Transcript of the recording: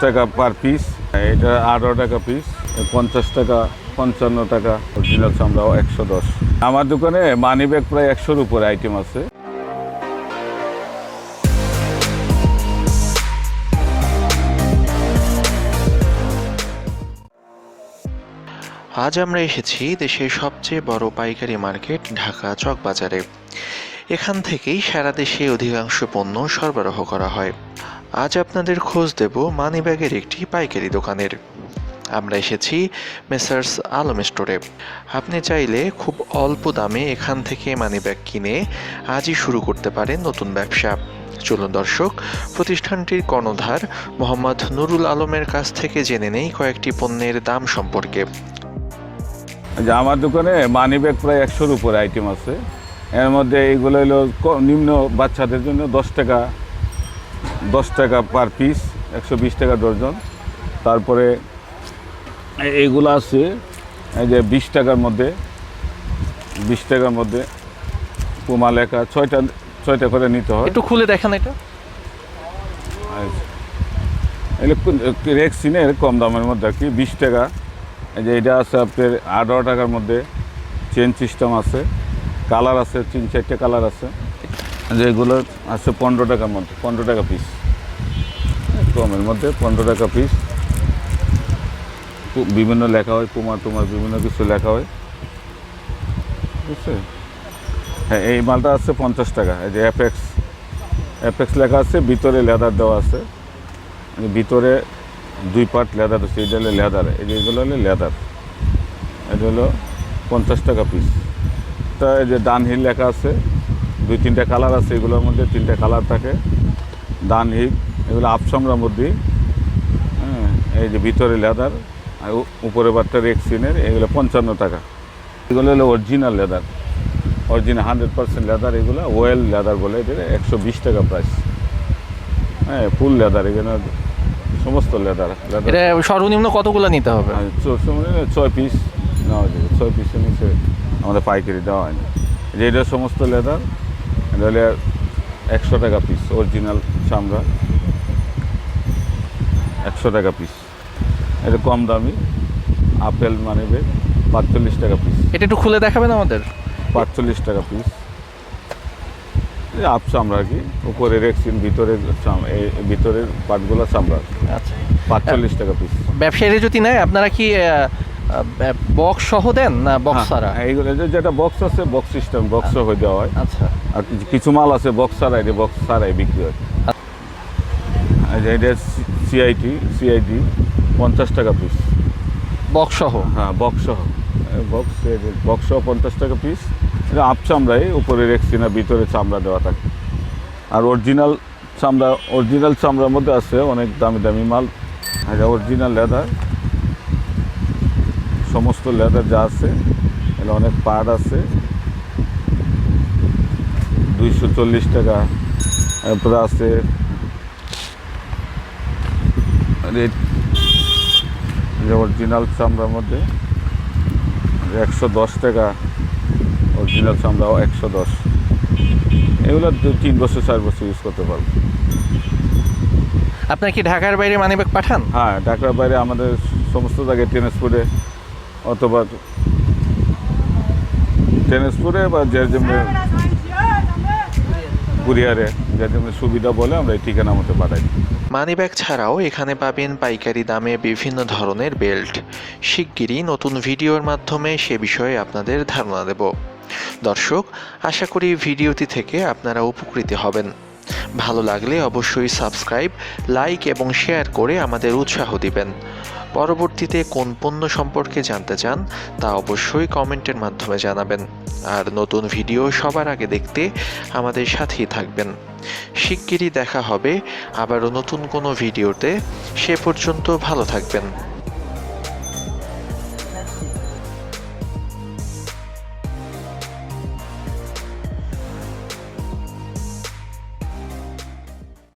টাকা per piece, এটা 18 টাকা পিস, 50 টাকা, 55 টাকা। অরিজিনাল চামড়াও 110। আমার দোকানে মানি ব্যাগ প্রায় 100-র উপরে আইটেম আছে। আজ আমরা এসেছি দেশের সবচেয়ে বড় পাইকারি মার্কেট ঢাকা চকবাজারে। এখান থেকেই সারা দেশে অধিকাংশ পণ্য সরবরাহ করা হয়। আজ আপনাদের খোঁজ দেব মানিব্যাগের একটি পাইকারি দোকানের। আমরা এসেছি মেসার্স আলম স্টোরে। আপনি চাইলে খুব অল্প দামে এখান থেকে মানিব্যাগ কিনে আজই শুরু করতে পারেন নতুন ব্যবসা। চলুন দর্শক, প্রতিষ্ঠানটির কর্ণধার মোহাম্মদ নুরুল আলমের কাছ থেকে জেনে নেই কয়েকটি পণ্যের দাম সম্পর্কে। আমার দোকানে মানি ব্যাগ প্রায় 100-র উপরে আইটেম আছে। এর মধ্যে এইগুলো হলো নিম্ন বাচ্চাদের জন্য 10 টাকা পার পিস, 120 টাকা ডজন। তারপরে এইগুলো আছে এই যে 20 টাকার মধ্যে পুমা লেখা, 6টা করে নিতে হয়। একটু খুলে দেখেন এটা। রেক্সিনের কম দামের মধ্যে আর কি, 20 টাকা। এই যে এটা আছে আপনার 18 টাকার মধ্যে, চেন সিস্টেম আছে, কালার আছে 3-4টে কালার আছে। যে এগুলো আছে 15 টাকার মধ্যে, 15 টাকা পিস, কমের মধ্যে 15 টাকা পিস। বিভিন্ন লেখা হয়, তোমার বিভিন্ন কিছু লেখা হয়, বুঝছে? হ্যাঁ, এই মালটা আছে 50 টাকা। এই যে অ্যাপেক্স লেখা আছে, ভিতরে লেদার দেওয়া আছে, ভিতরে 2 পার্ট লেদার আছে। এটা হলো লেদার, এইগুলো হলো লেদার। এটা হলো 50 টাকা পিস। তা এই যে ডানহিল লেখা আছে, 2-3টা কালার আছে, এগুলোর মধ্যে 3টা কালার থাকে। ডানহিল এগুলো আপসামরার মধ্যে। হ্যাঁ, এই যে ভিতরে লেদার আর উপরে বারটা রেক্সিনের, এগুলো 55 টাকা। এগুলো হলো অরিজিনাল লেদার, অরিজিনাল 100% লেদার। এগুলো ওয়েল লেদার বলে, এটা 120 টাকা প্রাইস। হ্যাঁ, ফুল লেদার, এখানে সমস্ত লেদার। এটা সর্বনিম্ন কতগুলো নিতে হবে? 6 পিস নেওয়া যাবে, 6 পিসের নিচে আমাদের পাইকারি দেওয়া হয় না। যে এটা সমস্ত লেদার, এটা হলে 100 টাকা পিস। অরিজিনাল চামড়া 100 টাকা পিস। এটা কম দামি আপেল মানি ব্যাগ 45 টাকা পিস। এটা একটু খুলে দেখাবেন আমাদের? 45 টাকা পিস। আপ চামড়া আর কি, উপরে রেক্সিন, ভিতরের পার্টগুলো চামড়া। আচ্ছা, 45 টাকা পিস। ব্যবসায়ীরা যদি নেয় আপনারা কি বক্স সহ দেন না বক্স ছাড়া? এইগুলো যেটা বক্স আছে, বক্স সিস্টেম, বক্স হয়ে দেওয়া হয়। আচ্ছা, আর কিছু মাল আছে বক্স ছাড়াই, বক্স ছাড়াই বিক্রি হয়। এটা সিআইটি 50 টাকা পিস, বক্স সহ। হ্যাঁ, বক্স সহ 50 টাকা পিস। এটা আপ চামড়ায়, উপরে রেক্সিনা, ভিতরে চামড়া দেওয়া থাকে। আর অরিজিনাল চামড়ার মধ্যে আছে অনেক দামি দামি মাল। এটা অরিজিনাল লেদার, সমস্ত লেদার যা আছে, এটা অনেক পার্ট আছে। 240 টাকা। এরপরে আছে অরিজিনাল চামড়ার মধ্যে 110 টাকা। অরিজিনাল চামড়াও 110। এগুলো 3 বছর 4 বছর ইউজ করতে পারবো। আপনার কি ঢাকার বাইরে মানিব্যাগ পাঠান? হ্যাঁ, ঢাকার বাইরে আমাদের সমস্ত জায়গায় ট্রান্সপোর্টে, অথবা ট্রান্সপোর্টে বা যে যেমনি কুরিয়ারে, যে যেমনি সুবিধা বলে আমরা এই ঠিকানা মতো পাঠাই। মানিব্যাগ ছাড়াও এখানে পাবেন পাইকারি দামে বিভিন্ন ধরনের বেল্ট। শিগগিরই নতুন ভিডিওর মাধ্যমে সে বিষয়ে আপনাদের ধারণা দেব। দর্শক, আশা করি ভিডিওটি থেকে আপনারা উপকৃত হবেন। ভালো লাগলে অবশ্যই সাবস্ক্রাইব, লাইক এবং শেয়ার করে আমাদের উৎসাহ দিবেন। পরবর্তীতে কোন পণ্য সম্পর্কে জানতে চান তা অবশ্যই কমেন্টের মাধ্যমে জানাবেন। আর নতুন ভিডিও সবার আগে দেখতে আমাদের সাথেই থাকবেন। শিগগিরই দেখা হবে আবারও নতুন কোনো ভিডিওতে। সে পর্যন্ত ভালো থাকবেন।